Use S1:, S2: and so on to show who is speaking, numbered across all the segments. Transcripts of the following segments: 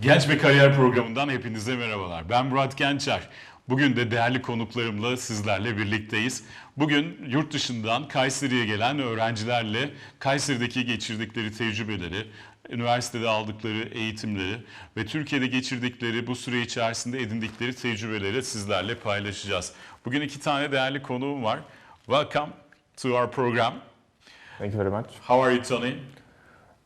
S1: Genç ve Kariyer programından hepinize merhabalar. Ben Mhz Gençer. Bugün de değerli konuklarımla sizlerle birlikteyiz. Bugün yurt dışından Kayseri'ye gelen öğrencilerle Kayseri'deki geçirdikleri tecrübeleri, üniversitede aldıkları eğitimleri ve Türkiye'de geçirdikleri bu süre içerisinde edindikleri tecrübeleri sizlerle paylaşacağız. Bugün iki tane değerli konuğum var. Welcome to our program.
S2: Thank you very much.
S1: How are you, Tony?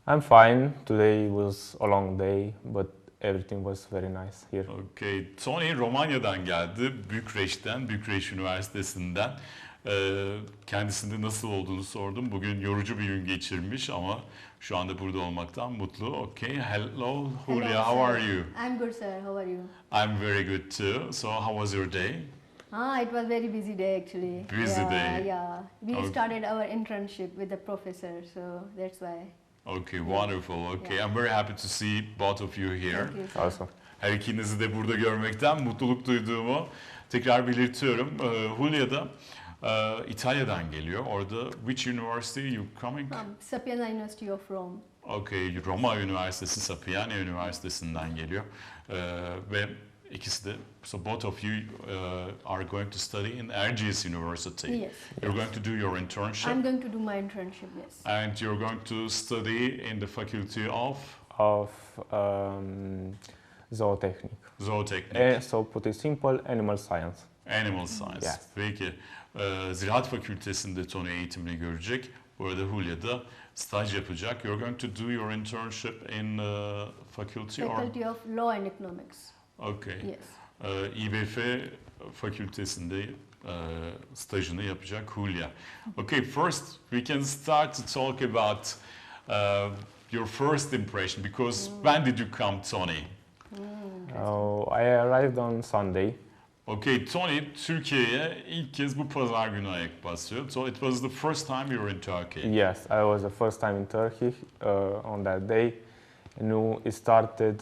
S2: I'm fine. Today was a long day, but everything was very nice here.
S1: Okay. Tony Romanya'dan geldi, Bükreş Üniversitesi'nden. Kendisinde nasıl olduğunu sordum. Bugün yorucu bir gün geçirmiş ama şu anda burada olmaktan mutlu. Okay. Hello, Julia. How are you?
S3: I'm good, sir. How are you?
S1: I'm very good too. So, how was your day?
S3: It was very busy day actually.
S1: Busy day.
S3: Yeah. We started our internship with the professor, so that's why.
S1: Okay, wonderful. Okay, I'm very happy to see both of you here.
S3: Thank you, sir.
S2: Also,
S1: Her ikinizi de burada görmekten mutluluk duyduğumu tekrar belirtiyorum. Julia da İtalya'dan geliyor. Orada which university you coming?
S3: Sapienza University of Rome.
S1: Okay, Roma Üniversitesi, Sapienza Üniversitesi'nden geliyor. Ve ikisi de, so both of you are going to study in Mhz University.
S3: Yes.
S1: You're going to do your internship.
S3: I'm going to do my internship, yes.
S1: And you're going to study in the Faculty of
S2: of zootechnic.
S1: Zootechnic.
S2: So put it simple, animal science.
S1: Animal Science.
S2: Yes.
S1: Peki. Ziraat Fakültesi'nde Tony eğitimini görecek. Bu arada Julia da staj yapacak. You're going to do your internship in faculty or?
S3: Faculty of Law and Economics.
S1: Okay.
S3: Yes.
S1: İBF Fakültesi'nde stajını yapacak Julia. Okay, first we can start to talk about your first impression because when did you come, Tony?
S2: I arrived on Sunday.
S1: Okay, Tony Türkiye'ye ilk kez bu pazar günü ayak basıyor. So it was the first time you were in Turkey.
S2: Yes, I was the first time in Turkey on that day. It started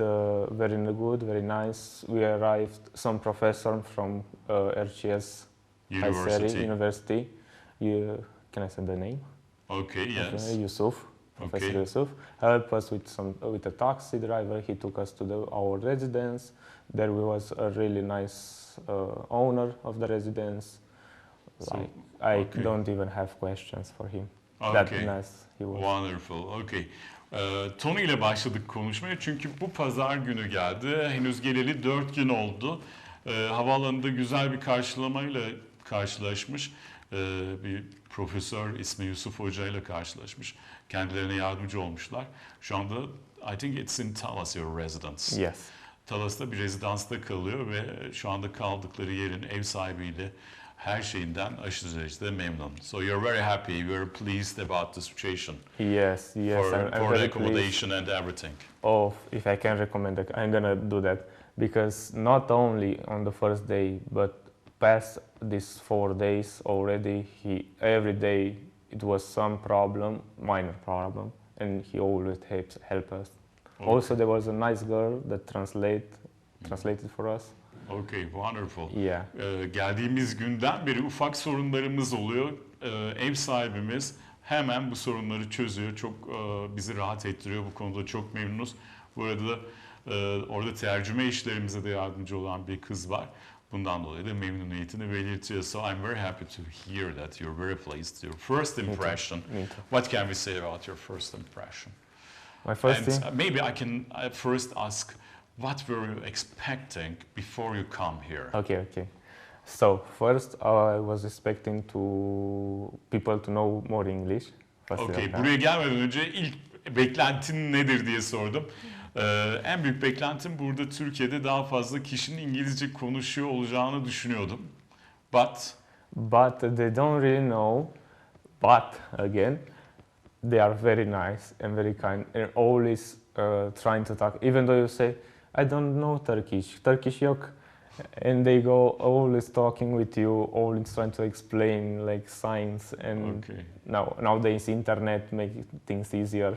S2: very good, very nice. We arrived, some professor from Mhz Kayseri University. Can I say the name?
S1: Okay, yes.
S2: Okay, Yusuf, Professor
S1: Okay.
S2: Yusuf, helped us with a taxi driver. He took us to our residence. There was a really nice owner of the residence.
S1: So,
S2: I
S1: okay.
S2: don't even have questions for him.
S1: Okay.
S2: That nice he was.
S1: Wonderful. Okay. Tony ile başladık konuşmaya çünkü bu pazar günü geldi. Henüz geleli 4 gün oldu. Havaalanında güzel bir karşılamayla karşılaşmış. Bir profesör ismi Yusuf Hoca ile karşılaşmış. Kendilerine yardımcı olmuşlar. Şu anda I think it's in Talas, your residence.
S2: Yes.
S1: Talas'ta bir rezidansta kalıyor ve şu anda kaldıkları yerin ev sahibiyle her şeyinden aşırı derecede memnun. So you're very happy, you're pleased about the situation.
S2: Yes,
S1: For
S2: I'm
S1: the
S2: very
S1: accommodation and everything.
S2: Oh, if I can recommend it, I'm gonna do that because not only on the first day, but past these 4 days already, every day it was some problem, minor problem, and he always help us.
S1: Okay.
S2: Also, there was a nice girl that translated for us.
S1: Okay, wonderful.
S2: Yeah.
S1: Geldiğimiz günden beri ufak sorunlarımız oluyor. Ev sahibimiz hemen bu sorunları çözüyor. Çok bizi rahat ettiriyor. Bu konuda çok memnunuz. Bu arada orada tercüme işlerimize de yardımcı olan bir kız var. Bundan dolayı da memnuniyetini belirtiyor. So I'm very happy to hear that you're very pleased. Your first impression.
S2: Me too.
S1: What can we say about your first impression?
S2: My first thing.
S1: Maybe I can first ask, what were you expecting before you come here?
S2: Okay. So first, I was expecting people to know more English.
S1: Okay, buraya gelmeden önce ilk beklentin nedir diye sordum. En büyük beklentim burada Türkiye'de daha fazla kişinin İngilizce konuşuyor olacağını düşünüyordum.
S2: But they don't really know. But again, they are very nice and very kind and always trying to talk. Even though you say, I don't know Turkish yok. And they go always talking with you, always trying to explain like science and
S1: Okay.
S2: nowadays internet make things easier.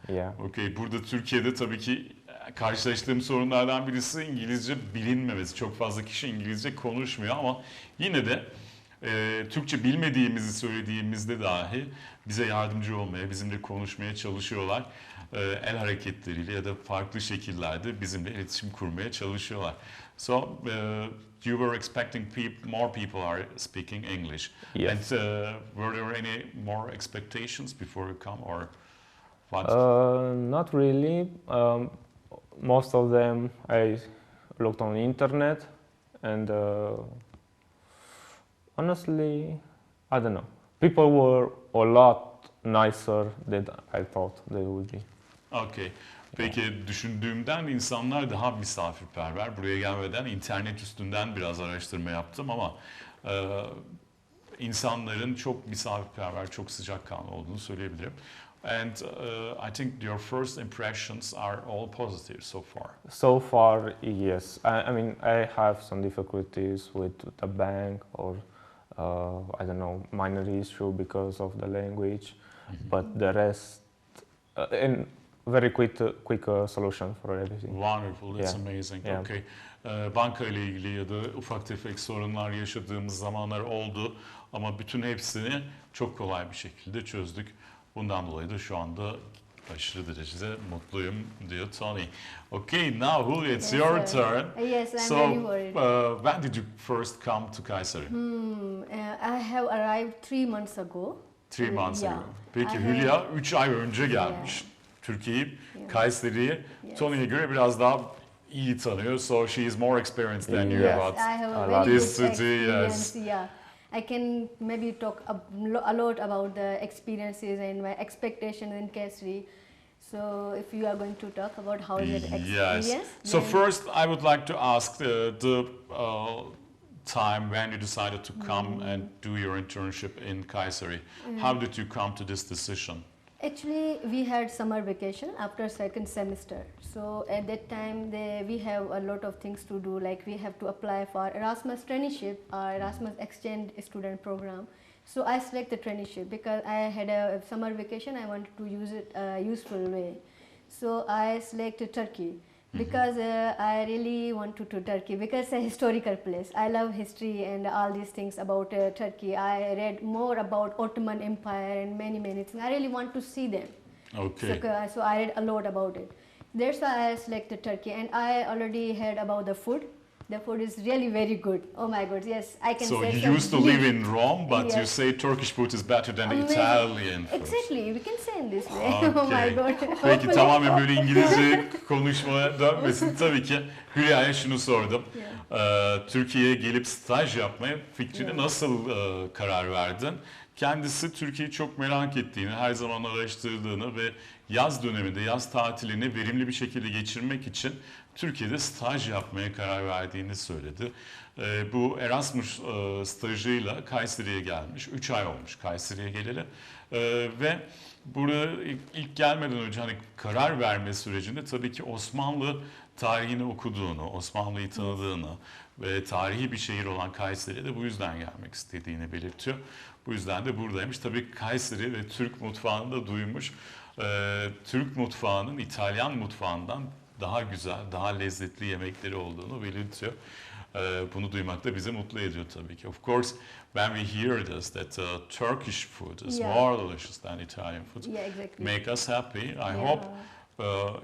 S2: Yeah.
S1: Okay, burada Türkiye'de tabii ki karşılaştığım sorunlardan birisi İngilizce bilinmemesi. Çok fazla kişi İngilizce konuşmuyor ama yine de Türkçe bilmediğimizi söylediğimizde dahi bize yardımcı olmaya, bizimle konuşmaya çalışıyorlar. el hareketleriyle ya da farklı şekillerde bizimle iletişim kurmaya çalışıyorlar. So you were expecting more people are speaking English.
S2: Yes.
S1: And were there any more expectations before you come or what?
S2: Not really. Most of them I looked on the internet, and honestly, I don't know. People were a lot nicer than I thought they would be.
S1: Okay. Peki düşündüğümden insanlar daha misafirperver. Buraya gelmeden internet üstünden biraz araştırma yaptım ama insanların çok misafirperver, çok sıcakkanlı olduğunu söyleyebilirim. And I think your first impressions are all positive so far.
S2: So far, yes. I mean, I have some difficulties with the bank or I don't know, minor issue because of the language, but the rest, and very quick solution for everything.
S1: Wonderful, that's
S2: Yeah.
S1: amazing.
S2: Yeah.
S1: Okay. Banka ile ilgili ya da ufak tefek sorunlar yaşadığımız zamanlar oldu ama bütün hepsini çok kolay bir şekilde çözdük. Bundan dolayı da şu anda aşırı derecede mutluyum diyor Tony. Okay, now Julia, it's
S3: Yes,
S1: your
S3: sir.
S1: turn.
S3: Yes, I'm
S1: So,
S3: very worried.
S1: When did you first come to Kayseri?
S3: I have arrived 3 months ago.
S1: 3 months
S3: Yeah.
S1: ago. Peki
S3: I
S1: Hülya 3 ay önce gelmiş. Türkiye'yi,
S3: Yeah.
S1: Kayseri'yi
S3: Yes.
S1: Tony'ye göre biraz daha iyi tanıyor. So she is more experienced than you
S2: Yes.
S1: about
S3: I have a
S2: a
S3: very
S2: lot.
S3: good
S1: This city,
S3: experience.
S1: yes.
S3: Yeah, I can maybe talk a lot about the experiences and my expectations in Kayseri. So if you are going to talk about how is it experience,
S1: Yes. So
S3: then-
S1: first, I would like to ask the time when you decided to come and do your internship in Kayseri. How did you come to this decision?
S3: Actually, we had summer vacation after second semester. So at that time, we have a lot of things to do. Like we have to apply for Erasmus traineeship or Erasmus exchange student program. So I select the traineeship because I had a summer vacation. I wanted to use it a useful way. So I selected Turkey because I really want to Turkey because it's a historical place. I love history and all these things about Turkey. I read more about Ottoman Empire and many things. I really want to see them.
S1: Okay.
S3: So I read a lot about it. That's why I selected Turkey, and I already heard about the food. The food is really very good. Oh my God, yes, I can
S1: So
S3: say
S1: you
S3: some
S1: used to live
S3: deep-
S1: in Rome, but you
S3: Yes.
S1: say Turkish food is better than
S3: Amazing.
S1: Italian food.
S3: Exactly, we can say in this way. Oh my
S1: Okay.
S3: God.
S1: Peki
S3: Hopefully-
S1: tamamen böyle İngilizce konuşmaya dönmesin. Tabii ki Hülya'ya şunu sordum. Türkiye'ye gelip staj yapmaya fikrine nasıl karar verdin? Kendisi Türkiye'yi çok merak ettiğini, her zaman araştırdığını ve yaz döneminde, yaz tatilini verimli bir şekilde geçirmek için Türkiye'de staj yapmaya karar verdiğini söyledi. Bu Erasmus stajıyla Kayseri'ye gelmiş. 3 ay olmuş Kayseri'ye geleli. Ve buraya ilk gelmeden önce hani karar verme sürecinde tabii ki Osmanlı tarihini okuduğunu, Osmanlı'yı tanıdığını ve tarihi bir şehir olan Kayseri'ye de bu yüzden gelmek istediğini belirtiyor. Bu yüzden de buradaymış. Tabii Kayseri ve Türk mutfağını da duymuş. Türk mutfağının İtalyan mutfağından daha güzel, daha lezzetli yemekleri olduğunu belirtiyor. Bunu duymak da bizi mutlu ediyor tabii ki. Of course, when we hear this, that Turkish food is
S3: Yeah.
S1: more delicious than Italian food,
S3: Yeah, exactly.
S1: make us happy. I
S3: Yeah.
S1: hope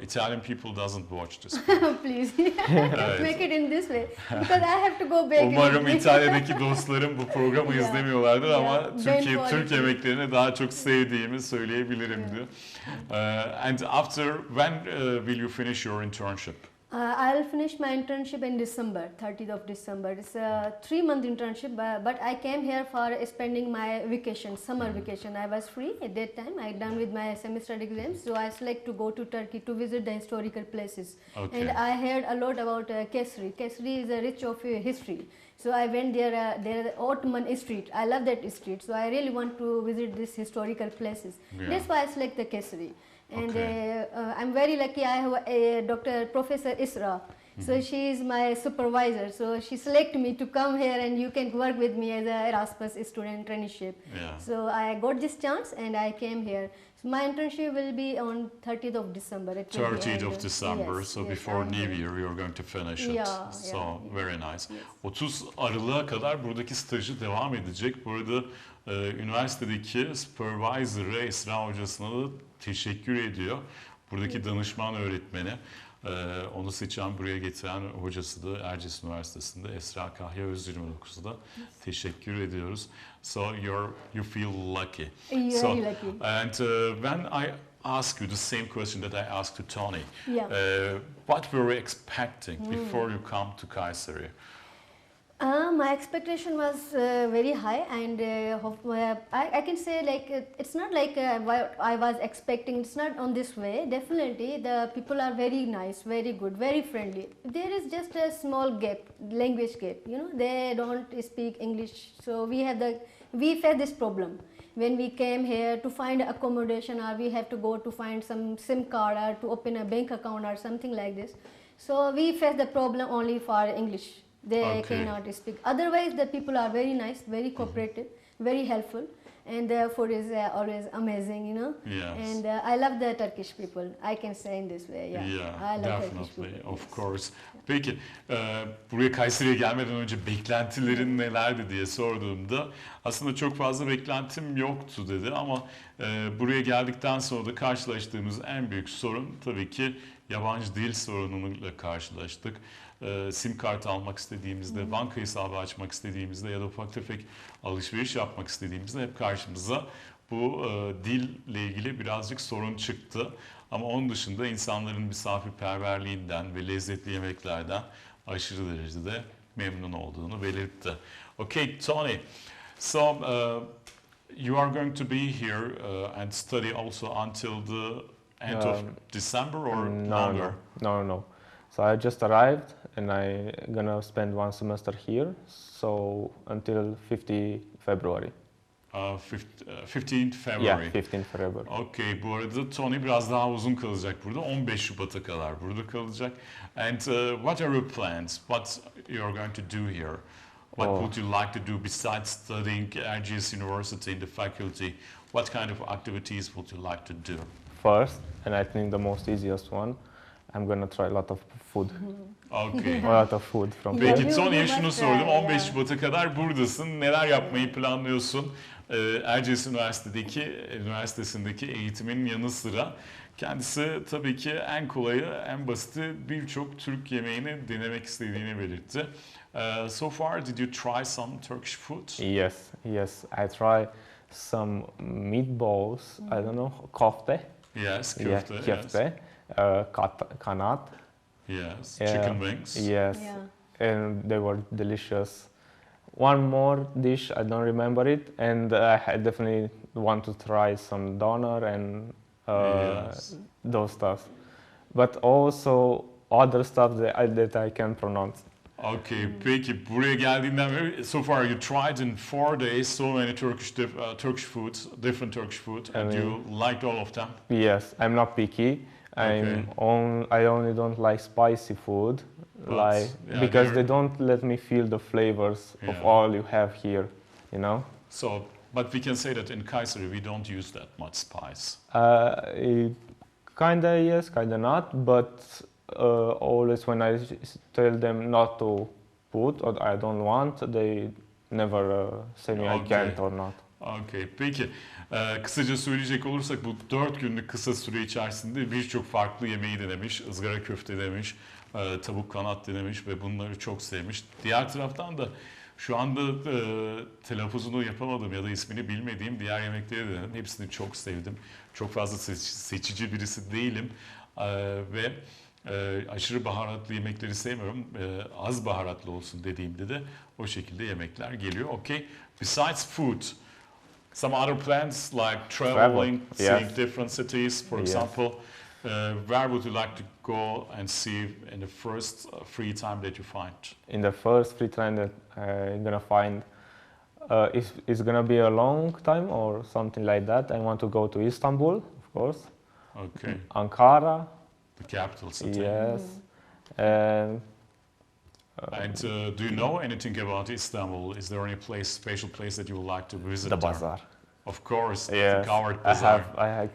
S1: Italian people doesn't watch this.
S3: Please
S1: Evet.
S3: make it in this way because I have to go back.
S1: Umarım İtalya'daki dostlarım bu programı
S3: Yeah.
S1: izlemiyorlardır ama
S3: Yeah.
S1: Türk
S3: quality.
S1: yemeklerini daha çok sevdiğimi söyleyebilirim diyor. And after when will you finish your internship?
S3: I'll finish my internship in December, 30th of December. It's a 3-month internship, but I came here for spending my vacation, summer vacation. I was free at that time. I done with my semester exams, so I select to go to Turkey to visit the historical places.
S1: Okay.
S3: And I heard a lot about Kayseri. Kayseri is rich of history. So I went there. There is Ottoman street. I love that street. So I really want to visit these historical places.
S1: Yeah.
S3: That's why I select the Kayseri. And
S1: Okay.
S3: I'm very lucky. I have a Professor Isra. So she is my supervisor. So she selected me to come here and you can work with me as a Erasmus student traineeship.
S1: Yeah.
S3: So I got this chance and I came here. So my internship will be on 30th of December. It will be
S1: 30th of
S3: ended.
S1: December,
S3: Yes,
S1: so
S3: yes,
S1: before
S3: I'm
S1: New
S3: here.
S1: Year you're going to finish it.
S3: Yeah,
S1: So
S3: yeah,
S1: very nice.
S3: Yes.
S1: 30 Aralık'a kadar buradaki stajı devam edecek. Burada üniversitedeki supervisor'ı Esra hocasına da teşekkür ediyor. Buradaki danışman öğretmeni. Onu seçen, buraya getiren hocası da Erciyes Üniversitesi'nde Esra Kahya Özdilmek'da. Teşekkür ediyoruz. So you feel lucky.
S3: You're very lucky.
S1: And when I ask you the same question that I asked to Tony,
S3: Yeah.
S1: what were you expecting before you come to Kayseri?
S3: My expectation was very high, and I can say like it's not like what I was expecting. It's not on this way. Definitely, the people are very nice, very good, very friendly. There is just a small gap, language gap. You know, they don't speak English, so we face this problem when we came here to find accommodation, or we have to go to find some SIM card or to open a bank account or something like this. So we face the problem only for English. They cannot speak. Otherwise, the people are very nice, very cooperative, very helpful, and the food is always amazing, you know.
S1: Yes.
S3: And I love the Turkish people. I can say in this way, yeah. I love Turkish people.
S1: Definitely, of
S3: yes.
S1: course. Peki, buraya Kayseri'ye gelmeden önce beklentilerin nelerdi diye sorduğumda aslında çok fazla beklentim yoktu dedi ama buraya geldikten sonra da karşılaştığımız en büyük sorun tabii ki yabancı dil sorunuyla karşılaştık. SIM kart almak istediğimizde, banka hesabı açmak istediğimizde ya da ufak tefek alışveriş yapmak istediğimizde hep karşımıza bu dille ilgili birazcık sorun çıktı. Ama onun dışında insanların misafirperverliğinden ve lezzetli yemeklerden aşırı derecede memnun olduğunu belirtti. Okay, Tony, so you are going to be here and study also until the end of December or longer?
S2: No. So I just arrived and I'm gonna spend one semester here, so until 50 February.
S1: 15th February.
S2: Yeah, 15 February.
S1: Okay, bu arada Tony biraz daha uzun kalacak burada. 15 Şubat'a kadar burada kalacak. And what are your plans? What you're going to do here? What would you like to do besides studying Erciyes University in the faculty? What kind of activities would you like to do?
S2: First, and I think the most easiest one, I'm gonna try a lot of food.
S1: Okay.
S2: A lot of food from
S3: Yeah.
S1: Peki
S2: here.
S1: Tony'ye şunu sordum. 15
S3: Yeah.
S1: Şubat'a kadar buradasın. Neler yapmayı planlıyorsun? Erciyes Üniversitesi'ndeki eğitimin yanı sıra kendisi tabii ki en kolayı, en basiti birçok Türk yemeğini denemek istediğini belirtti. So far, did you try some Turkish food?
S2: Yes. I try some meatballs. I don't know, kofte.
S1: Yes,
S2: Yeah,
S1: köfte. Yes.
S2: köfte. Kanat.
S1: Yes. Chicken wings.
S2: Yes.
S3: Yeah.
S2: And they were delicious. One more dish, I don't remember it, and I definitely want to try some doner and
S1: Yes.
S2: those stuff. But also other stuff that I can pronounce.
S1: Okay, peki buraya geldiğinden beri so far you tried in 4 days so many Turkish foods, different Turkish food, and you liked all of them?
S2: Yes, I'm not picky. I only don't like spicy food, because they don't let me feel the flavors of all you have here, you know.
S1: So, but we can say that in Kayseri we don't use that much spice.
S2: Kinda yes, kinda not, but always when I tell them not to put or I don't want, they never say me I can't or not.
S1: Okay, peki. Kısaca söyleyecek olursak bu 4 günlük kısa süre içerisinde birçok farklı yemeği denemiş, ızgara köfte denemiş, tavuk kanat denemiş ve bunları çok sevmiş. Diğer taraftan da şu anda telaffuzunu yapamadığım ya da ismini bilmediğim diğer yemekleri denedim. Hepsini çok sevdim. Çok fazla seçici birisi değilim ve aşırı baharatlı yemekleri sevmiyorum. Az baharatlı olsun dediğimde de o şekilde yemekler geliyor. Okay. Besides food, some other plans like traveling, seeing different cities, for example. Where would you like to go and see in the first free time that you find?
S2: In the first free time that I'm gonna find, it's gonna be a long time or something like that. I want to go to Istanbul, of course.
S1: Okay.
S2: Ankara.
S1: The capital city.
S2: Yes.
S1: And do you know anything about Istanbul? Is there any special place that you would like to visit?
S2: The bazaar.
S1: Of course,
S2: Yes.
S1: the covered bazaar.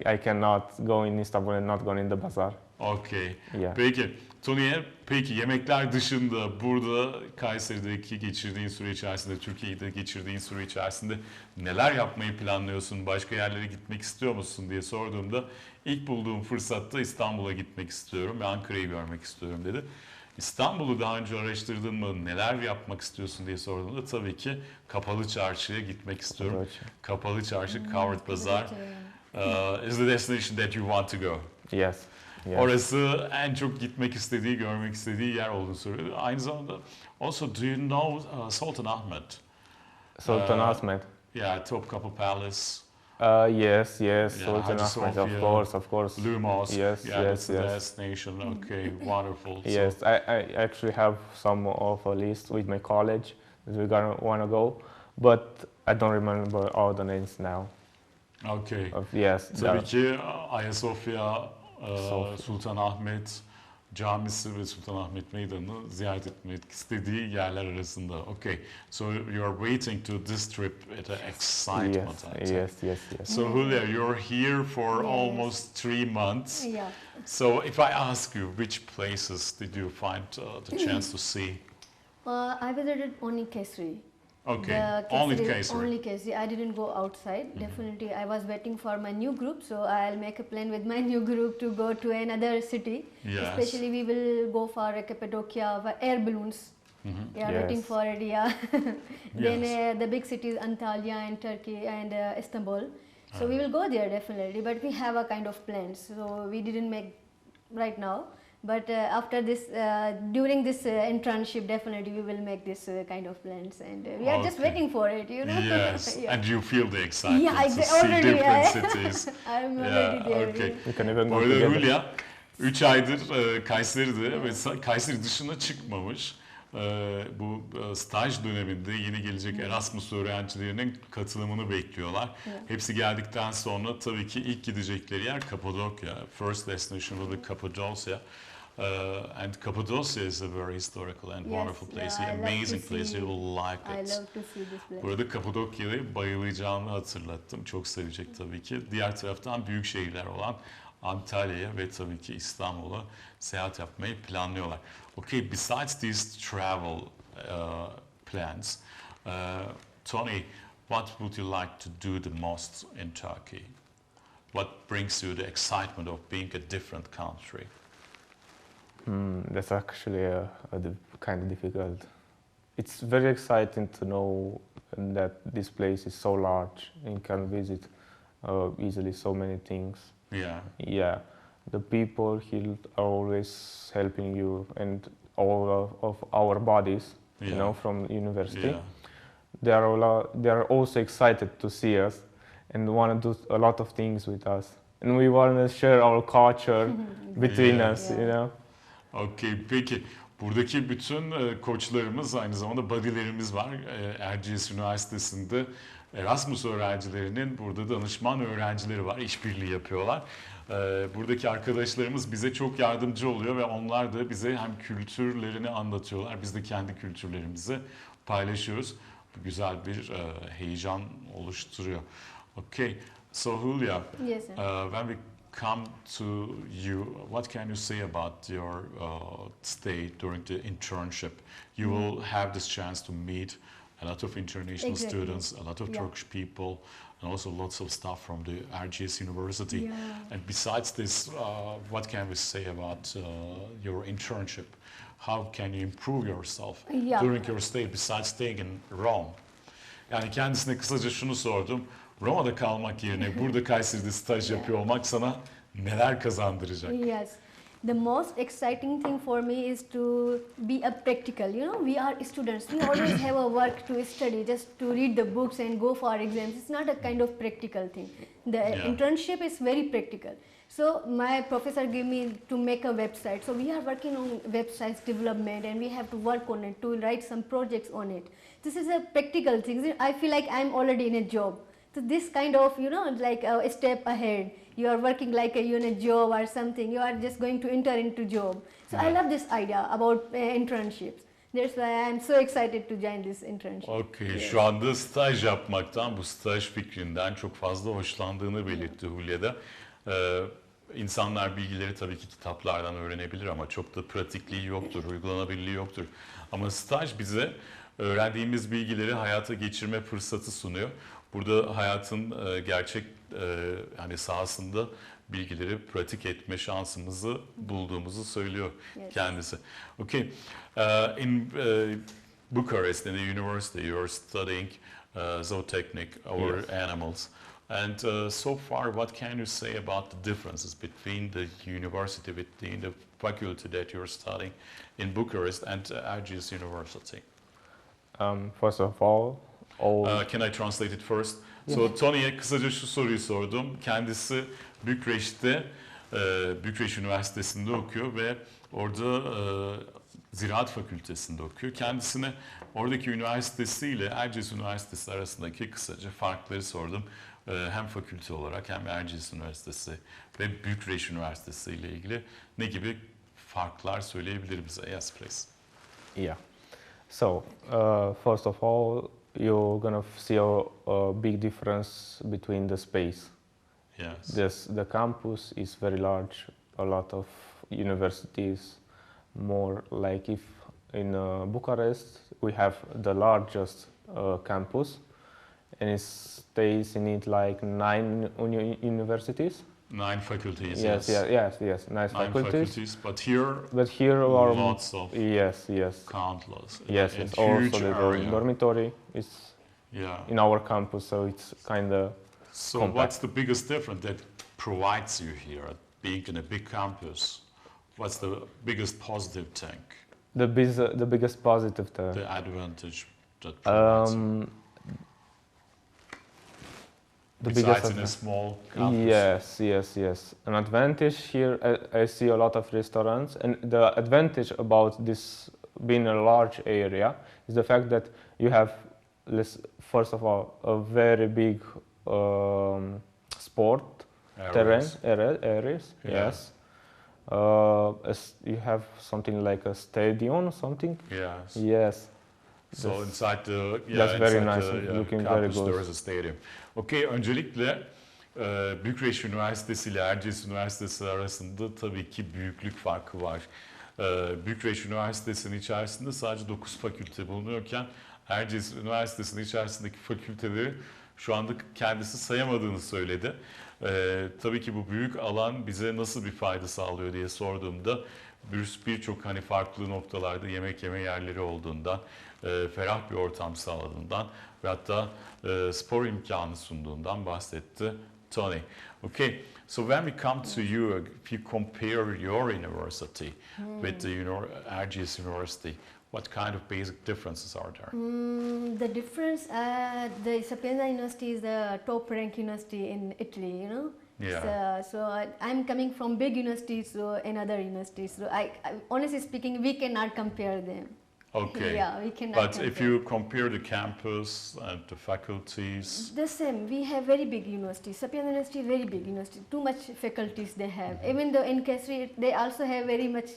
S2: I cannot go in Istanbul and not go in the bazaar.
S1: Okay.
S2: Yeah.
S1: Peki yemekler dışında burada Kayseri'deki geçirdiğin süre içerisinde, Türkiye'de geçirdiğin süre içerisinde neler yapmayı planlıyorsun? Başka yerlere gitmek istiyor musun diye sorduğumda ilk bulduğum fırsatta İstanbul'a gitmek istiyorum ve Ankara'yı görmek istiyorum dedi. İstanbul'u daha önce araştırdın mı? Neler yapmak istiyorsun diye sorduğumda tabii ki Kapalı Çarşı'ya gitmek istiyorum. Kapalı Çarşı, Covered Bazaar is the destination that you want to go.
S2: Yes. Yes.
S1: Orası en çok gitmek istediği, görmek istediği yer olduğunu söylüyor. Aynı zamanda also do you know Sultanahmet?
S2: Sultanahmet.
S1: Yeah, Topkapı Palace.
S2: Yes,
S1: Yeah,
S2: Sultanahmet,
S1: Hagia
S2: of course.
S1: Blue Mosque.
S2: Yes,
S1: Yeah,
S2: yes,
S1: that's the
S2: yes.
S1: destination. Okay, wonderful.
S2: Yes, I actually have some of a list with my college that we're gonna wanna go, but I don't remember all the names now.
S1: Okay.
S2: Yes.
S1: Tabii ki Ayasofya,
S2: Sofya.
S1: Sultanahmet Camisi ve Sultanahmet Meydanı'nı ziyaret etmek istediği yerler arasında. Okay. So you are waiting to this trip at an excitement.
S2: Yes, yes.
S1: So Julia, you're here for
S3: Yes.
S1: almost 3 months.
S3: Yeah.
S1: So if I ask you, which places did you find the chance to see?
S3: I visited only Kayseri.
S1: Okay, only Kayseri.
S3: Only Kayseri. I didn't go outside. Definitely, I was waiting for my new group, so I'll make a plan with my new group to go to another city.
S1: Yes.
S3: Especially, we will go for Cappadocia, for air balloons. We are
S2: Yes.
S3: waiting for it. Yeah. Then
S1: Yes.
S3: the big cities Antalya and Turkey and Istanbul. So we will go there definitely. But we have a kind of plans. So we didn't make right now. But after this, during this internship, definitely we will make this kind of plans, and we are just
S1: Okay.
S3: waiting for it, you know.
S1: Yes,
S3: Yeah.
S1: and you feel the excitement
S3: Yeah,
S1: to see
S3: already,
S1: different
S3: yeah.
S1: cities.
S3: I'm already
S1: Yeah,
S3: there.
S1: okay.
S2: We can even
S1: Bu
S2: go
S1: arada
S2: together.
S1: Hülya 3 aydır Kayseri'de ve Kayseri dışına çıkmamış. Bu staj döneminde yeni gelecek Erasmus öğrencilerinin katılımını bekliyorlar. Hepsi geldikten sonra tabii ki ilk gidecekleri yer Kapadokya. First destination will be Cappadocia. And Cappadocia is a very historical and
S3: Yes,
S1: wonderful place,
S3: yeah, I love to
S1: amazing place.
S3: see-
S1: You will like
S3: I
S1: it.
S3: love to see this place.
S1: Burada Kapadokya'yı bayılacağını hatırlattım. Çok sevecek tabii ki. Diğer taraftan büyük şehirler olan Antalya'ya ve tabii ki İstanbul'a seyahat yapmayı planlıyorlar. Okay, besides these travel plans, Tony, what would you like to do the most in Turkey? What brings you the excitement of being a different country?
S2: That's actually kind of difficult. It's very exciting to know that this place is so large and you can visit easily so many things.
S1: Yeah.
S2: Yeah, the people here are always helping you, and all of our bodies,
S1: Yeah.
S2: you know, from university.
S1: Yeah.
S2: They are also excited to see us and want to do a lot of things with us. And we want to share our culture between
S1: Yeah.
S2: us,
S3: Yeah.
S2: you know.
S1: Okay, peki. Buradaki bütün koçlarımız, aynı zamanda buddy'lerimiz var. Erciyes Üniversitesi'nde Erasmus öğrencilerinin burada danışman öğrencileri var. İşbirliği yapıyorlar. Buradaki arkadaşlarımız bize çok yardımcı oluyor ve onlar da bize hem kültürlerini anlatıyorlar. Biz de kendi kültürlerimizi paylaşıyoruz. Bu güzel bir heyecan oluşturuyor. Okay, so Julia,
S3: Yes, sir.
S1: when we come to you, what can you say about your stay during the internship? You will have this chance to meet a lot of international
S3: Exactly.
S1: students, a lot of
S3: Yeah.
S1: Turkish people, and also lots of staff from the RGS University.
S3: Yeah.
S1: And besides this, what can we say about your internship? How can you improve yourself
S3: Yeah.
S1: during your stay besides staying in Rome? Yani kendisine kısaca şunu sordum. Roma'da kalmak yerine burada Kayseri'de staj yapıyor olmak sana neler kazandıracak?
S3: Yes. The most exciting thing for me is to be a practical. You know, we are students. We always have a work to study, just to read the books and go for exams. It's not a kind of practical thing. The
S1: Yeah.
S3: internship is very practical. So my professor gave me to make a website. So we are working on websites development, and we have to work on it to write some projects on it. This is a practical thing. I feel like I'm already in a job. So this kind of, you know, like a step ahead. You are working like you're in a job or something. You are just going to enter into job. So I love this idea about internships. That's why I'm so excited to join this internship.
S1: Okay, şu anda staj yapmaktan, bu staj fikrinden çok fazla hoşlandığını belirtti Hulya'da. insanlar bilgileri tabii ki kitaplardan öğrenebilir ama çok da pratikliği yoktur, uygulanabilirliği yoktur. Ama staj bize öğrendiğimiz bilgileri hayata geçirme fırsatı sunuyor. Burada hayatın gerçek hani sahasında bilgileri pratik etme şansımızı bulduğumuzu söylüyor kendisi. Okay, in Bucharest, in the university, you're studying zootechnic or animals. And so far, what can you say about the differences between the university, between the faculty that you're studying in Bucharest and Mhz University?
S2: First of all,
S1: Can I translate it first? So Tony'ye kısaca şu soruyu sordum. Kendisi Bükreş'te, Bükreş Üniversitesi'nde okuyor ve orada Ziraat Fakültesi'nde okuyor. Kendisine oradaki üniversitesiyle Erciyes Üniversitesi arasındaki kısaca farkları sordum. Hem fakülte olarak hem Erciyes Üniversitesi ve Bükreş Üniversitesi ile ilgili ne gibi farklar söyleyebilir bize? Yes, please.
S2: yeah. So, first of all, you're gonna see a big difference between the space.
S1: Yes.
S2: The campus is very large, a lot of universities, more like if in Bucharest we have the largest campus and it stays in it like 9 universities.
S1: 9 faculties.
S2: Yes, yes, 9 faculties.
S1: But here
S2: are
S1: lots of countless.
S2: Yes,
S1: and
S2: also
S1: huge
S2: the
S1: area.
S2: dormitory is in our campus, so it's kind of
S1: So
S2: compact.
S1: what's the biggest difference that provides you here, being in a big campus? What's the biggest positive thing?
S2: The biggest positive thing.
S1: The advantage that provides you?
S2: The
S1: Besides in a small campus.
S2: Yes. An advantage here, I see a lot of restaurants, and the advantage about this being a large area is the fact that you have, first of all, a very big sport
S1: Areas.
S2: areas.
S1: Yeah.
S2: Yes. You have something like a stadium or something.
S1: Yes.
S2: Yes.
S1: So inside the
S2: That's very
S1: inside
S2: nice,
S1: the,
S2: looking
S1: campus
S2: very good.
S1: there is a stadium. Okay, öncelikle Bükreş Üniversitesi ile Erciyes Üniversitesi arasında tabii ki büyüklük farkı var. Bükreş Üniversitesi'nin içerisinde sadece 9 fakülte bulunuyorken Erciyes Üniversitesi'nin içerisindeki fakülteleri şu anda kendisi sayamadığını söyledi. Tabii ki bu büyük alan bize nasıl bir fayda sağlıyor diye sorduğumda birçok hani farklı noktalarda yemek yeme yerleri olduğundan, ferah bir ortam sağladığından ve hatta spor imkanı sunduğundan bahsetti Tony. Okay, so when we come to you, if you compare your university with the Erciyes University, what kind of basic differences are there?
S3: The difference, the Sapienza University is the top ranked university in Italy, you know.
S1: Yeah.
S3: So I'm coming from big universities, so another universities. So I honestly speaking, we cannot compare them.
S1: Okay.
S3: Yeah, we cannot.
S1: But if you compare the campus and the faculties,
S3: the same, we have very big university. Sapienza University, very big university. Too much faculties they have. Even though in Kayseri, they also have very much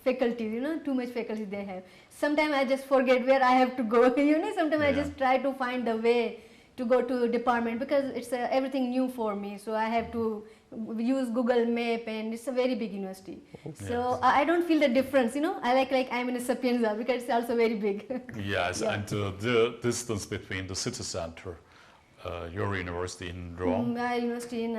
S3: faculties. You know, too much faculties they have. Sometimes I just forget where I have to go. You know, sometimes I just try to find the way to go to department because it's everything new for me. So I have to use Google Map, and it's a very big university. So I don't feel the difference, you know. I like I'm in a Sapienza because it's also very big.
S1: yes, and the distance between the city center, your university in Rome,
S3: My university in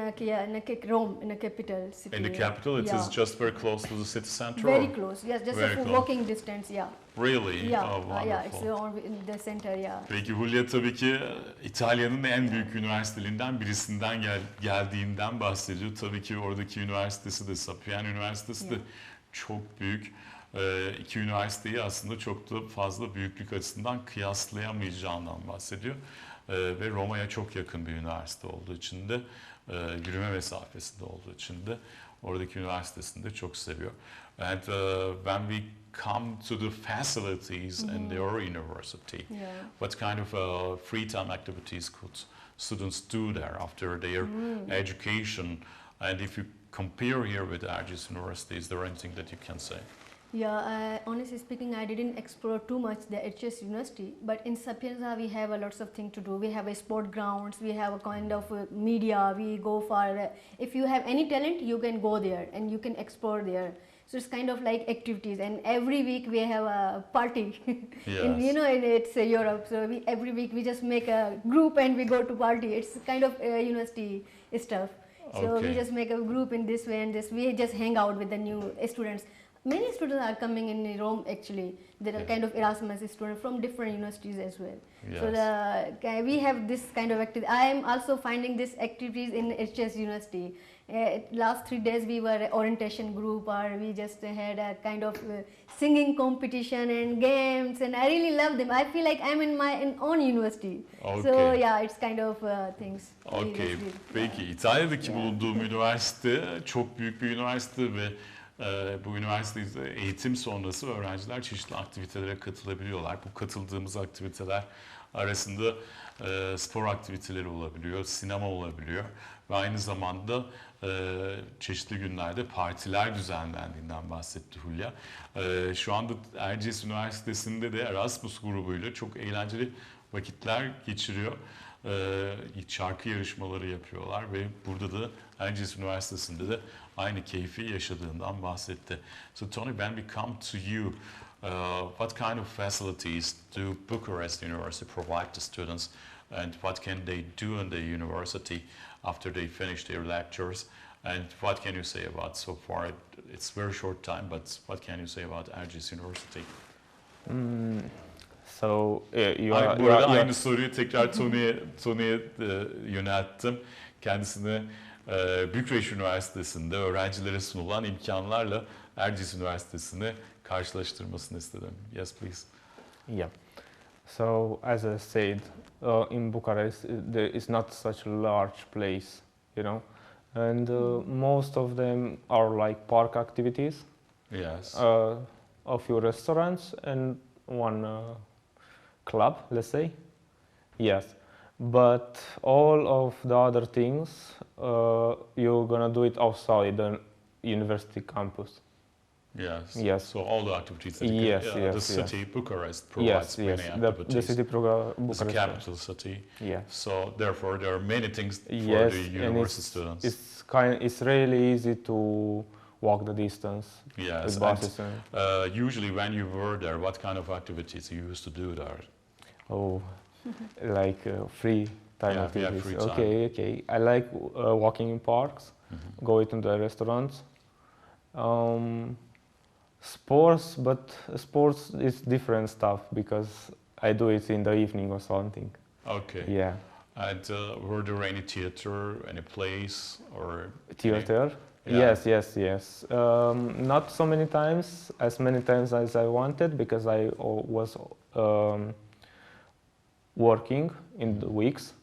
S3: Rome, in the capital city.
S1: in the capital, it is just very close to the city center.
S3: Very
S1: or?
S3: close. Yes, just
S1: Very
S3: a
S1: close.
S3: walking distance. Yeah.
S1: Really?
S3: Yeah.
S1: Oh, wonderful.
S3: Yeah. It's in the center. Yeah.
S1: Peki Hulya tabii ki İtalya'nın en büyük üniversitelerinden birisinden geldiğinden bahsediyor. Tabii ki oradaki üniversitesi de Sapienza Üniversitesi de çok büyük. İki üniversiteyi aslında çok da fazla büyüklük açısından kıyaslayamayacağından bahsediyor. Ve Roma'ya çok yakın bir üniversite olduğu için de yürüme mesafesinde olduğu için de oradaki üniversitesini de çok seviyor. And when we come to the facilities in your university, what kind of free time activities could students do there after their education? And if you compare here with Erciyes University, is there anything that you can say?
S3: Yeah, honestly speaking, I didn't explore too much the HS University, but in Sapienza we have a lots of things to do. We have a sport grounds, we have a kind of media. We go for if you have any talent, you can go there and you can explore there. So it's kind of like activities, and every week we have a party.
S1: Yes.
S3: And it's Europe, so every week we just make a group and we go to party. It's kind of university stuff. So
S1: Okay.
S3: we just make a group in this way and this. We just hang out with the new students. Many students are coming in Rome actually. There are
S1: Yes.
S3: kind of Erasmus students from different universities as well. So
S1: Yes.
S3: we have this kind of activity. I am also finding these activities in HS University. Last 3 days we were orientation group, or we just had a kind of singing competition and games, and I really love them. I feel like I'm in my own university. So
S1: Okay.
S3: yeah, it's kind of things. we
S1: Okey.
S3: just did.
S1: Peki İtalya'daki bulunduğum üniversite çok büyük bir üniversite ve bu üniversitede eğitim sonrası öğrenciler çeşitli aktivitelere katılabiliyorlar. Bu katıldığımız aktiviteler arasında spor aktiviteleri olabiliyor, sinema olabiliyor ve aynı zamanda çeşitli günlerde partiler düzenlendiğinden bahsetti Hulya. Şu anda Erciyes Üniversitesi'nde de Erasmus grubuyla çok eğlenceli vakitler geçiriyor. Şarkı yarışmaları yapıyorlar ve burada da Erciyes Üniversitesi'nde de aynı keyfi yaşadığından bahsetti. So Tony, when we come to you, what kind of facilities do Bucharest University provide to students, and what can they do in the university after they finish their lectures? And what can you say about so far? It's very short time, but what can you say about Erciyes University?
S2: So you
S1: Bu
S2: are,
S1: arada aynı soruyu tekrar Tony'ye yönelttim. Kendisine Bükreş Üniversitesi'nde öğrencilere sunulan imkanlarla Erciyes Üniversitesi'ni karşılaştırmasını istedim. Yes, please.
S2: Yeah. So as I said, in Bucharest, there is not such a large place, and most of them are like park activities,
S1: Yes.
S2: a few restaurants, and one club, let's say. Yes, but all of the other things, you're gonna do it outside the university campus.
S1: Yes.
S2: Yes.
S1: So all the activities that
S2: Yes,
S1: the
S2: yes,
S1: city Bucharest provides
S2: Yes,
S1: many
S2: the
S1: activities.
S2: city
S1: It's
S2: Bucharest.
S1: a capital city.
S2: Yeah.
S1: So therefore there are many things for
S2: Yes,
S1: the
S2: and
S1: university students.
S2: it's really easy to walk the distance
S1: Yes.
S2: with
S1: And,
S2: buses.
S1: usually when you were there, what kind of activities you used to do there?
S2: Like free time
S1: Yeah,
S2: activities.
S1: free time.
S2: Okay. I like walking in parks, going to the restaurants. Sports, but sports is different stuff because I do it in the evening or something.
S1: Okay.
S2: Yeah.
S1: And were there any theater, any plays, or
S2: Theater?
S1: Yeah.
S2: Yes. Not so many times, as many times as I wanted, because I was working in the weeks,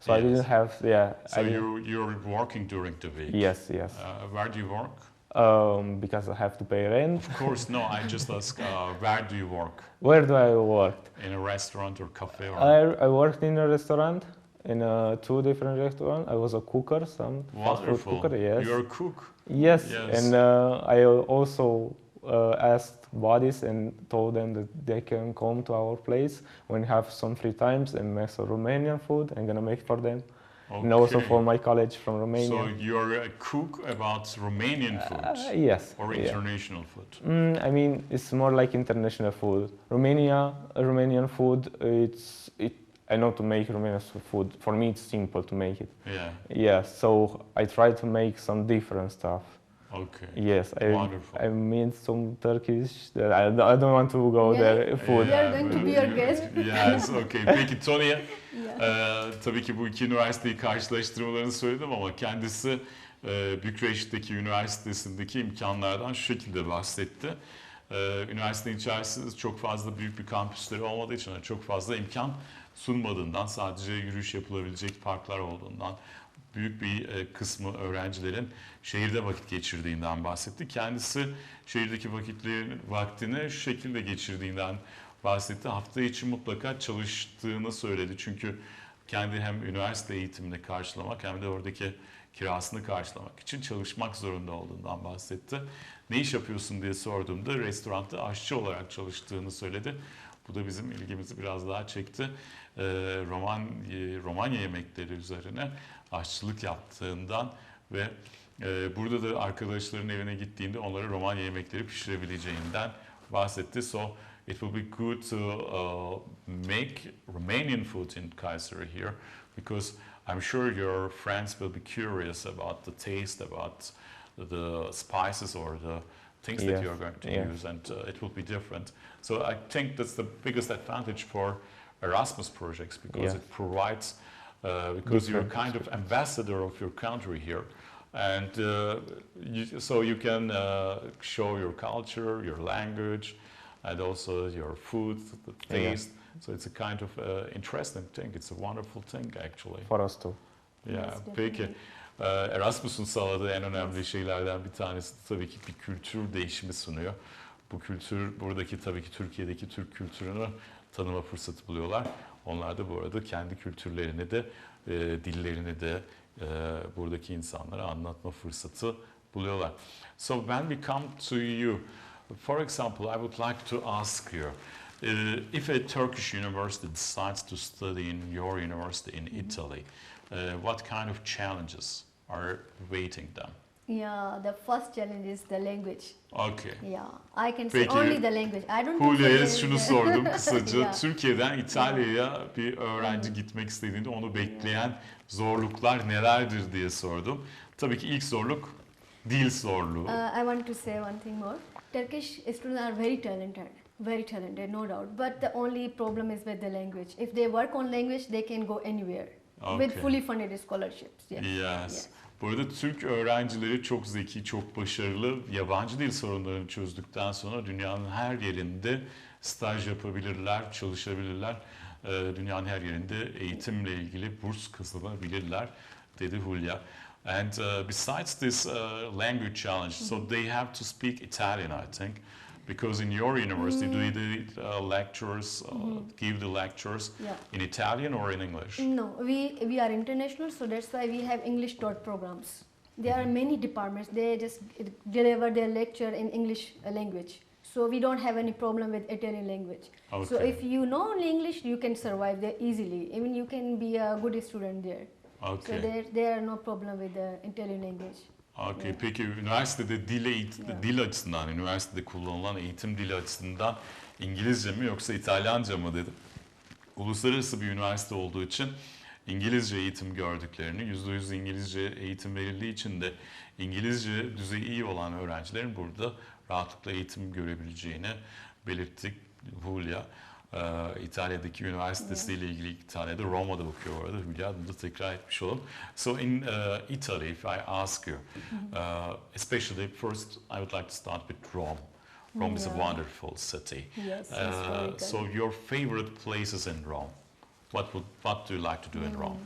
S2: so I
S1: Yes.
S2: didn't have. Yeah.
S1: So you're working during the week?
S2: Yes.
S1: Where do you work?
S2: Because I have to pay rent.
S1: Of course, no. I just ask, where do you work?
S2: Where do I work?
S1: In a restaurant or cafe? Or
S2: I worked in a restaurant, in 2 different restaurants. I was a cooker, some fast food
S1: Wonderful.
S2: cooker. Yes.
S1: You're a cook.
S2: Yes.
S1: Yes.
S2: And I also asked buddies and told them that they can come to our place when we have some free times and make some Romanian food. I'm gonna make for them.
S1: Okay.
S2: And also for my college from Romania.
S1: So you're a cook about Romanian food
S2: Yes.
S1: or
S2: yeah.
S1: international food?
S2: I mean, it's more like international food. Romanian food, I know to make Romanian food. For me, it's simple to make it.
S1: Yeah.
S2: Yeah, so I try to make some different stuff.
S1: Okay.
S2: Yes,
S1: Wonderful.
S2: I made some Turkish. I don't want to go
S3: Yeah.
S2: there. Food.
S3: We are going to be your guest.
S1: Yes, okay. Peki Tony'ye tabii ki bu iki üniversiteyi karşılaştırmalarını söyledim ama kendisi Bükreş'teki üniversitesindeki imkanlardan şu şekilde bahsetti. Üniversitenin içerisinde çok fazla büyük bir kampüsleri olmadığı için çok fazla imkan sunmadığından, sadece yürüyüş yapılabilecek parklar olduğundan, büyük bir kısmı öğrencilerin şehirde vakit geçirdiğinden bahsetti. Kendisi şehirdeki vaktini şu şekilde geçirdiğinden bahsetti. Hafta içi mutlaka çalıştığını söyledi. Çünkü kendi hem üniversite eğitimini karşılamak hem de oradaki kirasını karşılamak için çalışmak zorunda olduğundan bahsetti. Ne iş yapıyorsun diye sorduğumda restoranda aşçı olarak çalıştığını söyledi. Bu da bizim ilgimizi biraz daha çekti. Romanya yemekleri üzerine aşçılık yaptığından ve burada da arkadaşların evine gittiğinde onlara Romanya yemekleri pişirebileceğinden bahsetti. So it will be good to make Romanian food in Kayseri here because I'm sure your friends will be curious about the taste, about the spices or the things that you're going to use, and it will be different. So I think that's the biggest advantage for Erasmus projects because it provides, because you're kind of ambassador of your country here, and so you can show your culture, your language, and also your food, the taste. So it's a kind of interesting thing. It's a wonderful thing actually.
S2: For us too.
S1: Yeah,
S3: Yes,
S1: peki. Erasmus'un sağladığı en önemli şeylerden bir tanesi tabii ki bir kültür değişimi sunuyor. Bu kültür buradaki tabii ki Türkiye'deki Türk kültürünü tanıma fırsatı buluyorlar. Onlar da bu arada kendi kültürlerini de dillerini de buradaki insanlara anlatma fırsatı buluyorlar. So when we come to you, for example, I would like to ask you, if a Turkish university decides to study in your university in Italy, what kind of challenges are waiting them?
S3: Yeah, the first challenge is the language.
S1: Okay.
S3: Yeah, I can say
S1: Peki,
S3: only the language. I don't think
S1: Julia'ya
S3: so
S1: şunu
S3: there is-
S1: sordum kısaca.
S3: Yeah.
S1: Türkiye'den İtalya'ya bir öğrenci gitmek istediğinde onu bekleyen zorluklar nelerdir diye sordum. Tabii ki ilk zorluk dil zorluğu.
S3: I want to say one thing more. Turkish students are very talented, no doubt. But the only problem is with the language. If they work on language, they can go anywhere with
S1: Okay.
S3: fully funded scholarships. Yes.
S1: Yes. Bu arada Türk öğrencileri çok zeki, çok başarılı. Yabancı dil sorunlarını çözdükten sonra dünyanın her yerinde staj yapabilirler, çalışabilirler. Dünyanın her yerinde eğitimle ilgili burs kazanabilirler, dedi Julia. And besides this language challenge, so they have to speak Italian, I think, because in your university, do you lectures, give the lectures in Italian or in English?
S3: No, we are international, so that's why we have English taught programs. There are many departments. They just deliver their lecture in English language. So we don't have any problem with Italian language. So
S1: Okay.
S3: if you know only English, you can survive there easily. Even you can be a good student there.
S1: Okay.
S3: So there are no problem with the Italian language.
S1: Okay.
S3: Yeah.
S1: Peki üniversitede dil açısından, üniversitede kullanılan eğitim dili açısından İngilizce mi yoksa İtalyanca mı dedim. Uluslararası bir üniversite olduğu için İngilizce eğitim gördüklerini, %100 İngilizce eğitim verildiği için de İngilizce düzeyi iyi olan öğrencilerin burada rahatlıkla eğitim görebileceğini belirttik Julia. İtalya'daki üniversitesiyle ilgili İtalya'da Roma'da bakıyor bu arada. Hülya bunu da tekrar etmiş olalım. So in Italy, if I ask you, especially first I would like to start with Rome. Rome is a wonderful city.
S3: Yes, it's very good.
S1: So your favorite places in Rome? What do you like to do in Rome?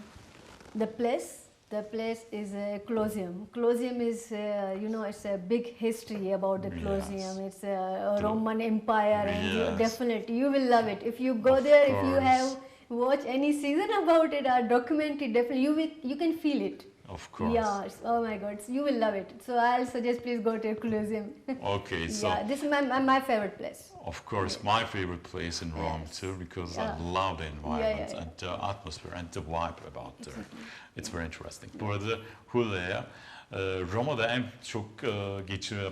S3: The place is a Colosseum. Colosseum is, it's a big history about the Colosseum.
S1: Yes.
S3: It's a Roman Empire, and
S1: Yes.
S3: definitely you will love it. If you go there, if you have watched any season about it or documentary, definitely you can feel it.
S1: Of course.
S3: Yeah. Oh my God, you will love it. So I'll suggest please go to Colosseum.
S1: Okay, so
S3: Yeah, this is my favorite place.
S1: of course my favorite place in Rome too because I love the environment and the atmosphere and the vibe about there. It's very interesting. Bu arada Julia'ya Roma'da en çok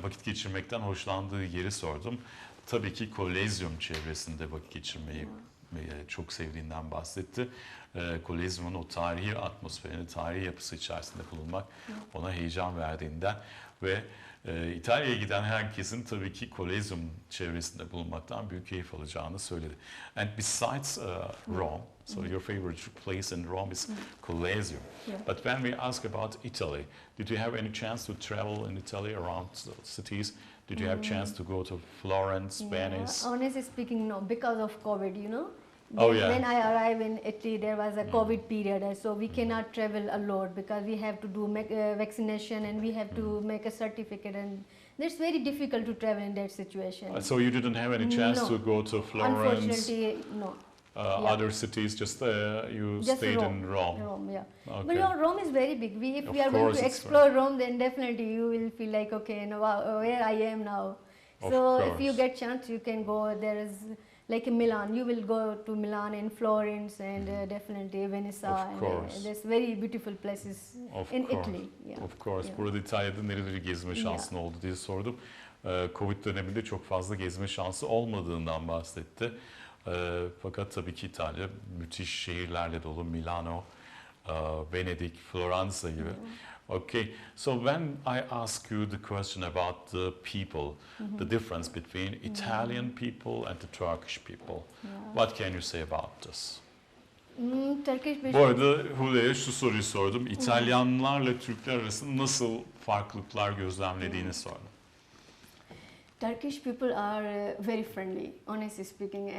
S1: vakit geçirmekten hoşlandığı yeri sordum. Tabii ki Kolezyum çevresinde vakit geçirmeyi çok sevdiğinden bahsetti. Kolezyum'un o tarihi atmosferini, tarihi yapısı içerisinde bulunmak ona heyecan verdiğinden ve İtalya'ya giden herkesin tabii ki Kolezyum çevresinde bulunmaktan büyük keyif alacağını söyledi. And besides Rome, so your favorite place in Rome is Kolezyum. But when we ask about Italy, did you have any chance to travel in Italy around the cities? Did you have chance to go to Florence, Venice?
S3: Yeah, honestly speaking, no, because of COVID,
S1: Oh, yeah.
S3: When I arrived in Italy, there was a COVID period, and so we cannot travel a lot because we have to do vaccination and we have to make a certificate, and it's very difficult to travel in that situation.
S1: So you didn't have any chance
S3: No.
S1: to go to Florence?
S3: Unfortunately, no. Yeah.
S1: other cities? Just you
S3: Just
S1: stayed
S3: Rome.
S1: in Rome.
S3: Rome, yeah.
S1: Okay.
S3: But you know, Rome is very big. If
S1: Of
S3: we are going
S1: course
S3: to
S1: it's
S3: explore Rome, then definitely you will feel like, okay, now where I am now.
S1: Of
S3: So if you
S1: course.
S3: get chance, you can go. There is like in Milan. You will go to Milan and Florence and definitely Venice.
S1: Of
S3: And
S1: course.
S3: there's very beautiful places
S1: Of
S3: in
S1: course.
S3: Italy. Yeah.
S1: Of course.
S3: Yeah.
S1: Burada İtalya'da nereleri gezme şansın oldu diye sordum. Covid döneminde çok fazla gezme şansı olmadığından bahsetti. Fakat tabii ki İtalya müthiş şehirlerle dolu. Milano, Venedik, Floransa gibi. Okay, so when I ask you the question about the people, the difference between Italian people and the Turkish people, what can you say about this?
S3: Turkish
S1: Bu
S3: people.
S1: arada Hule'ye şu soruyu sordum. İtalyanlarla Türkler arasında nasıl farklılıklar gözlemlediğini sordum.
S3: Turkish people are very friendly, honestly speaking.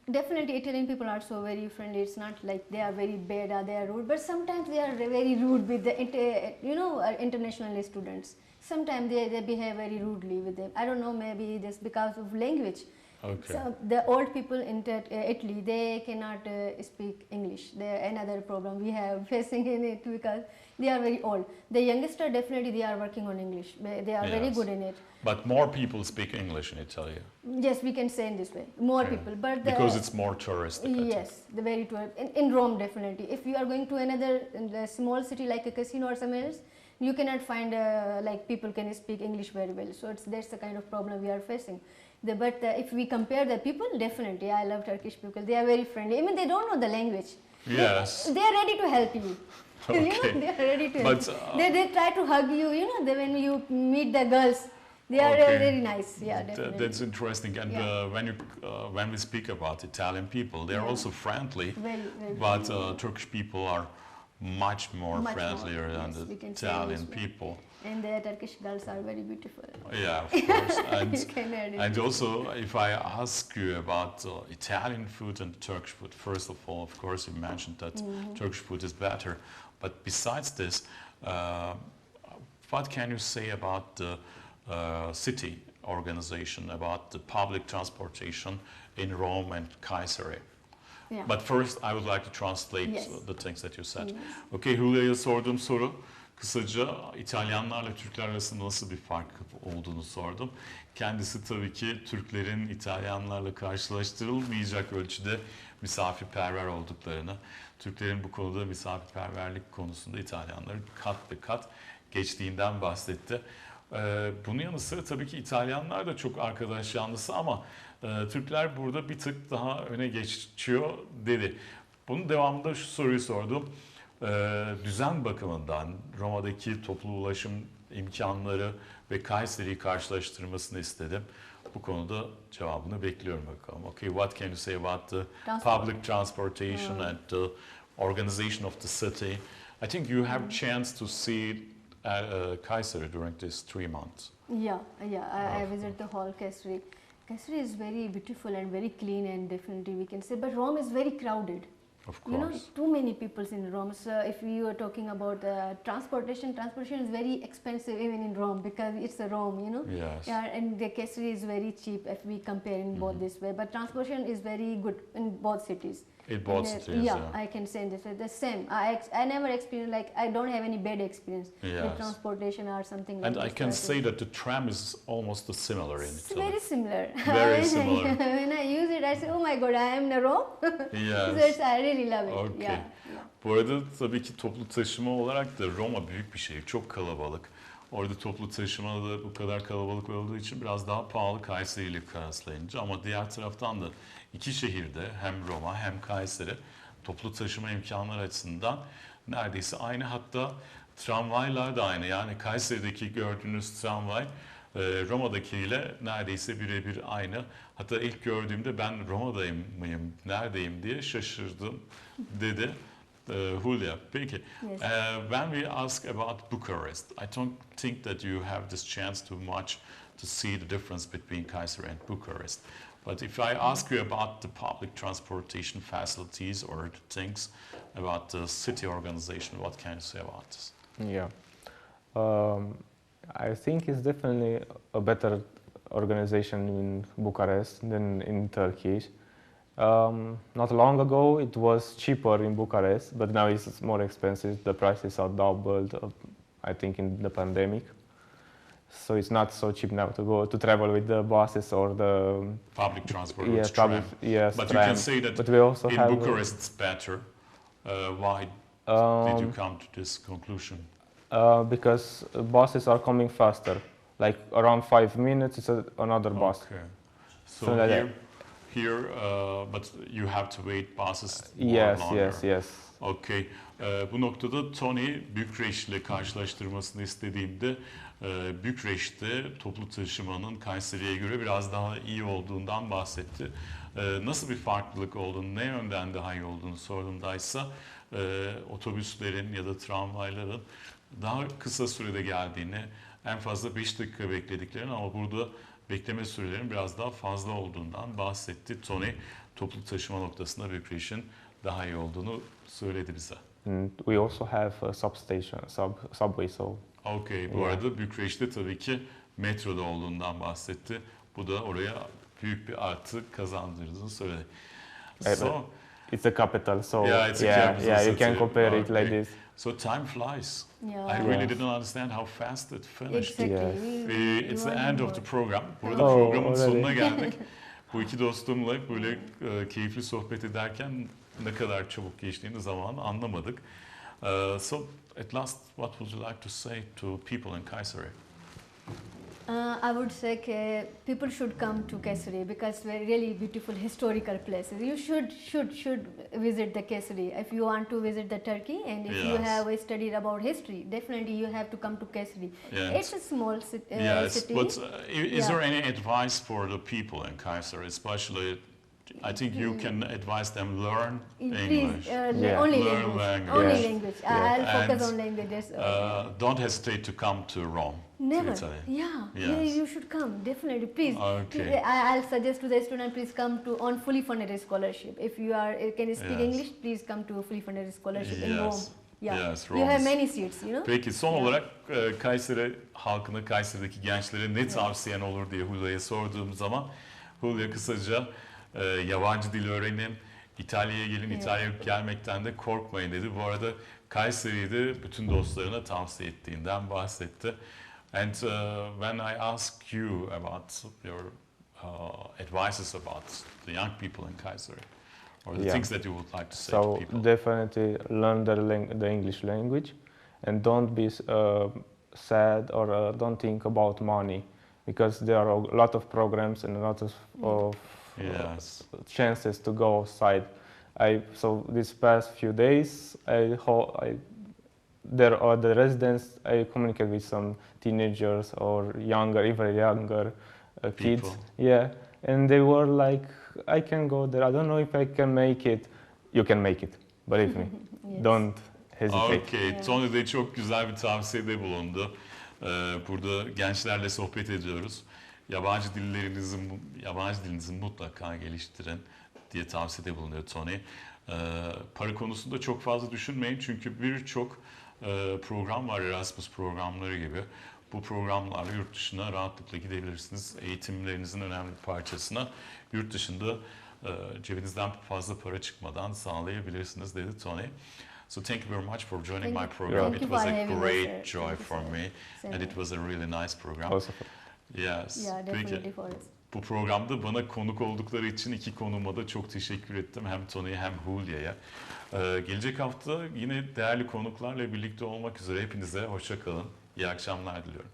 S3: Definitely Italian people are so very friendly. It's not like they are very bad or they are rude, but sometimes they are very rude with the international students. Sometimes they behave very rudely with them. I don't know, maybe this because of language.
S1: Okay.
S3: So the old people in Italy, they cannot speak English. They're another problem we have facing in it because they are very old. The youngster definitely they are working on English. They are very
S1: Yes.
S3: good in it.
S1: But more people speak English in Italy.
S3: Yes, we can say in this way. More people, but
S1: Because it's more touristic. I think.
S3: yes, the very in Rome definitely. If you are going to another small city like a casino or somewhere else, you cannot find like people can speak English very well. So that's the kind of problem we are facing. But if we compare the people, definitely I love Turkish people. They are very friendly. I mean, they don't know the language.
S1: Yes.
S3: They are ready to help you. You know,
S1: Okay.
S3: they are ready to help.
S1: But,
S3: you. They try to hug you. You know, when you meet the girls, they are
S1: Okay.
S3: very nice. Yeah, definitely.
S1: That's interesting. And when we speak about Italian people, they're also friendly.
S3: Very, very
S1: But
S3: friendly.
S1: Turkish people are much more
S3: Much
S1: friendlier
S3: more,
S1: than
S3: yes, we
S1: the
S3: can say
S1: Italian
S3: this way.
S1: people.
S3: And the Turkish girls are very beautiful.
S1: Yeah, of course.
S3: You can add it.
S1: And also, if I ask you about Italian food and Turkish food, first of all, of course, you mentioned that Turkish food is better. But besides this, what can you say about the city organization, about the public transportation in Rome and Kayseri?
S3: Yeah.
S1: But first, I would like to translate
S3: Yes.
S1: the things that you said.
S3: Yes.
S1: Okay, Julia'ya sorduğum soru kısaca İtalyanlarla Türkler arasında nasıl bir fark olduğunu sordum. Kendisi tabii ki Türklerin İtalyanlarla karşılaştırılmayacak ölçüde misafirperver olduklarını, Türklerin bu konuda misafirperverlik konusunda İtalyanların kat be kat geçtiğinden bahsetti. Bunun yanı sıra tabii ki İtalyanlar da çok arkadaş yanlısı ama Türkler burada bir tık daha öne geçiyor dedi. Bunun devamında şu soruyu sordum. Düzen bakımından Roma'daki toplu ulaşım imkanları ve Kayseri'yi karşılaştırmasını istedim. Bu konuda cevabını bekliyorum bakalım. Okay, what can you say about the public transportation and the organization of the city? I think you have chance to see Kayseri during these 3 months.
S3: Yeah. I visited the whole Kayseri. Kayseri is very beautiful and very clean, and definitely we can say. But Rome is very crowded.
S1: Of
S3: You know,
S1: course.
S3: too many people in Rome. So if you are talking about transportation is very expensive even in Rome because it's a Rome, you know.
S1: Yes.
S3: Yeah, and the Kayseri is very cheap if we compare in both this way. But transportation is very good in both cities.
S1: In both cities,
S3: yeah,
S1: yeah.
S3: I can say this. The same. I never experienced like I don't have any bad experience
S1: Yes.
S3: with transportation or something like
S1: And
S3: this.
S1: I can say that the tram is almost similar in
S3: It's
S1: Italy.
S3: very similar.
S1: Very similar.
S3: When I use it, I say, oh my god, I am in a Rome.
S1: Yes.
S3: So I really love it.
S1: Okay.
S3: Yeah.
S1: Bu arada tabii ki toplu taşıma olarak da Roma büyük bir şehir, çok kalabalık. Orada toplu taşıma da bu kadar kalabalık olduğu için biraz daha pahalı Kayseri ile kıyaslayınca. Ama diğer taraftan da iki şehirde hem Roma hem Kayseri toplu taşıma imkanları açısından neredeyse aynı. Hatta tramvaylar da aynı. Yani Kayseri'deki gördüğünüz tramvay Roma'dakiyle neredeyse birebir aynı. Hatta ilk gördüğümde ben Roma'dayım mıyım, neredeyim diye şaşırdım dedi Julia. Peki,
S3: Yes.
S1: When we ask about Bucharest, I don't think that you have this chance too much to see the difference between Kayseri and Bucharest. But if I ask you about the public transportation facilities or the things about the city organization, what can you say about this?
S2: Yeah. I think it's definitely a better organization in Bucharest than in Turkey. Not long ago, it was cheaper in Bucharest, but now it's more expensive. The prices are doubled, I think, in the pandemic. So it's not so cheap now to travel with the buses or the
S1: Public transport,
S2: yeah,
S1: it's tram.
S2: yes,
S1: But
S2: tram.
S1: you can say that
S2: But we also
S1: in
S2: have
S1: Bucharest it's better. Why did you come to this conclusion?
S2: because buses are coming faster. Like around 5 minutes, it's another bus.
S1: Okay. So
S2: Something like
S1: here, but you have to wait buses more
S2: Yes,
S1: longer.
S2: yes.
S1: Okay. Bu noktada Tony Bükreş ile karşılaştırmasını istediğimde Bükreş'te toplu taşımanın Kayseri'ye göre biraz daha iyi olduğundan bahsetti. Nasıl bir farklılık olduğunu, ne yönden daha iyi olduğunu sorduğumdaysa otobüslerin ya da tramvayların daha kısa sürede geldiğini, en fazla 5 dakika beklediklerini ama burada bekleme sürelerinin biraz daha fazla olduğundan bahsetti. Tony toplu taşıma noktasında Bükreş'in daha iyi olduğunu söyledi bize.
S2: And we also have a subway, so
S1: Okay, bu
S2: Yeah.
S1: arada Bükreş'te tabii ki metroda olduğundan bahsetti. Bu da oraya büyük bir artı kazandırdığını söyledi. So,
S2: it's a capital, so
S1: Yeah, it's a capital
S2: you can
S1: city.
S2: compare it like
S1: Okay.
S2: this.
S1: so time flies.
S3: Yeah.
S1: I really
S2: Yes.
S1: didn't understand how fast it finished.
S3: Exactly.
S2: Yes.
S1: It's the end of the program. Burada
S2: Oh,
S1: programın
S2: already.
S1: sonuna geldik. Bu iki dostumla böyle keyifli sohbet ederken ne kadar çabuk geçtiğini zaman anlamadık. So at last, what would you like to say to people in Kayseri?
S3: I would say people should come to Kayseri because we're really beautiful historical places. You should visit the Kayseri if you want to visit the Turkey, and if you
S1: Yes.
S3: have studied about history, definitely you have to come to Kayseri.
S1: Yeah.
S3: It's a small
S1: Yes,
S3: city.
S1: but is
S3: Yeah.
S1: there any advice for the people in Kayseri, especially? I think you can advise them learn English.
S3: Please,
S2: Yeah.
S3: only
S1: Learn
S3: language.
S1: language.
S3: Only
S2: Yes.
S3: language.
S2: Yeah.
S3: I'll focus
S1: And,
S3: on languages.
S1: Don't hesitate to come to Rome.
S3: Never.
S1: To Italy.
S3: Yeah,
S1: Yes.
S3: you should come definitely. Please.
S1: Okay.
S3: I'll suggest to the student, please come to on fully funded scholarship. If you can speak
S1: Yes.
S3: English, please come to fully funded scholarship in Rome.
S1: Yes.
S3: Yeah.
S1: Yes,
S3: You
S1: Rome
S3: have
S1: is-
S3: many seats, you know.
S1: Peki son
S3: Yeah.
S1: olarak Kayseri halkına, Kayseri'deki gençlere ne tavsiyen olur diye Hulya'ya sorduğum zaman Hulya kısaca yabancı dil öğrenin, İtalya'ya gelin,
S3: Evet.
S1: İtalya'ya gelmekten de korkmayın dedi. Bu arada Kayseri'yi de bütün dostlarına tavsiye ettiğinden bahsetti. And when I ask you about your advices about the young people in Kayseri, or the
S2: Yeah.
S1: things that you would like to say
S2: So
S1: to people.
S2: definitely learn the English language, and don't be sad or don't think about money, because there are a lot of programs and a lot of
S1: Yes.
S2: chances to go outside. So these past few days, there are the residents. I communicate with some teenagers or younger, even younger kids.
S1: People.
S2: Yeah, and they were like, "I can go there. I don't know if I can make it." You can make it, believe me.
S3: Yes.
S2: Don't hesitate.
S1: Okay,
S3: Yeah.
S1: Tony de çok güzel bir tavsiyede bulundu. Burada gençlerle sohbet ediyoruz. Yabancı dilinizi mutlaka geliştirin diye tavsiyede bulunuyor Tony. Para konusunda çok fazla düşünmeyin çünkü birçok program var, Erasmus programları gibi. Bu programlarla yurt dışına rahatlıkla gidebilirsiniz. Eğitimlerinizin önemli bir parçasına yurt dışında cebinizden fazla para çıkmadan sağlayabilirsiniz dedi Tony. So thank you very much for joining my program.
S3: Thank
S1: It
S3: you
S1: was
S3: for
S1: a
S3: having us,
S1: great
S3: sir.
S1: joy
S3: Thank you,
S1: for
S3: sir.
S1: me,
S3: Same
S1: and it
S3: here.
S1: was a really nice program.
S2: Also,
S1: Yes.
S3: Yeah,
S1: Peki.
S3: definitely for us.
S1: Bu programda bana konuk oldukları için iki konuğuma da çok teşekkür ettim. Hem Tony'ye hem Hulya'ya. Gelecek hafta yine değerli konuklarla birlikte olmak üzere hepinize hoşça kalın. İyi akşamlar diliyorum.